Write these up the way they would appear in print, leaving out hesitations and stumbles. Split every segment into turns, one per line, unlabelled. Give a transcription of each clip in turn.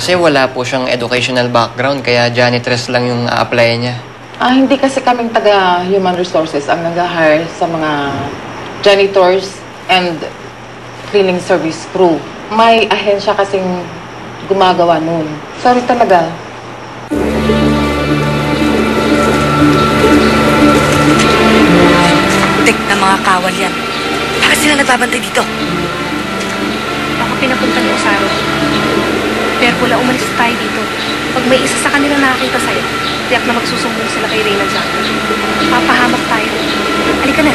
Kasi wala po siyang educational background, kaya janitress lang yung a-apply niya.
Hindi kasi kaming taga Human Resources ang nag-hire sa mga janitors and cleaning service crew. May ahensya kasing gumagawa nun. Sorry talaga.
Tek na mga kawal yan. Bakit sila nagbabantay dito?
Baka pinapunta ni Osaro. Pero wala umalis tayo dito. Pag may isa sa kanila nakakita sa'yo, tiyak na magsusumbong sila kay Reyna sa akin. Papahamak tayo. Halika na.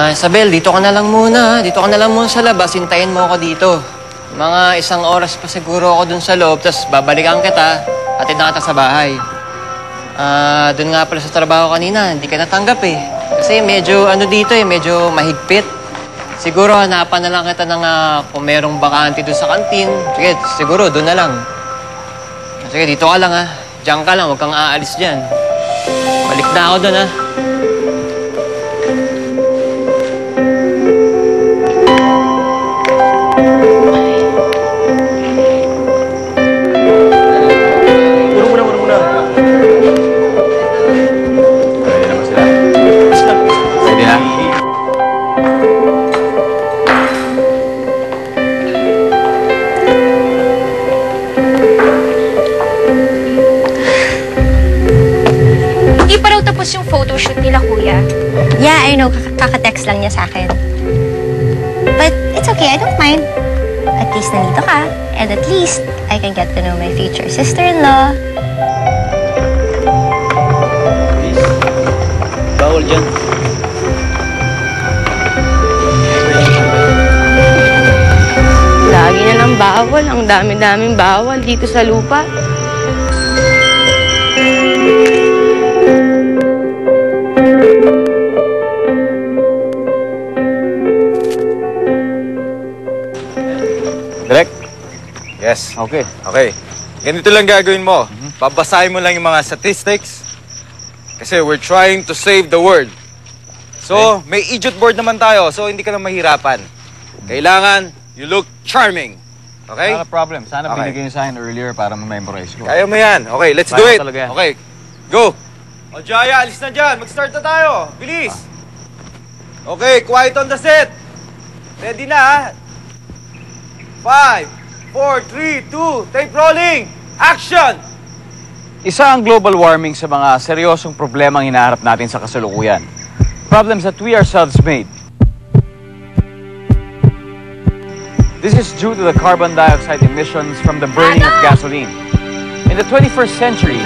Isabel, dito ka na lang muna. Dito ka na lang muna sa labas. Hintayin mo ako dito. Mga 1 oras pa siguro ako dun sa loob, tapos babalikan kita. Atid na kita sa bahay. Dun nga pala sa trabaho kanina, hindi ka natanggap eh. Kasi medyo dito eh, medyo mahigpit. Siguro hanapan na lang kita ng kung merong bakante doon sa kantin. Sige, siguro doon na lang. Sige, dito ka lang ha. Diyan ka lang, huwag kang aalis dyan. Balik na ako doon ha.
Yung photoshoot nila, kuya.
Yeah, I know. Kaka-text lang niya sa akin. But it's okay. I don't mind. At least nandito ka. And at least, I can get to know my future sister-in-law.
Please. Bawal dyan.
Lagi na lang bawal. Ang dami-daming bawal dito sa lupa.
Direk? Yes. Okay. Okay. Ganito lang gagawin mo. Babasahin mo lang yung mga statistics. Kasi we're trying to save the world. So, may idiot board naman tayo. So, hindi ka na mahirapan. Kailangan, you look charming. Okay?
Not a problem. Sana binigay niyo sa akin earlier para ma-memorize ko.
Kaya mo yan. Okay, let's do it. Okay. Go. O, Jaya, alis na dyan. Mag-start na tayo. Bilis. Okay, quiet on the set. Ready na, ha? 5, 4, 3, 2, tape rolling! Action!
Isa ang global warming sa mga seryosong problemang hinaharap natin sa kasalukuyan. Problems that we ourselves made. This is due to the carbon dioxide emissions from the burning of gasoline. In the 21st century,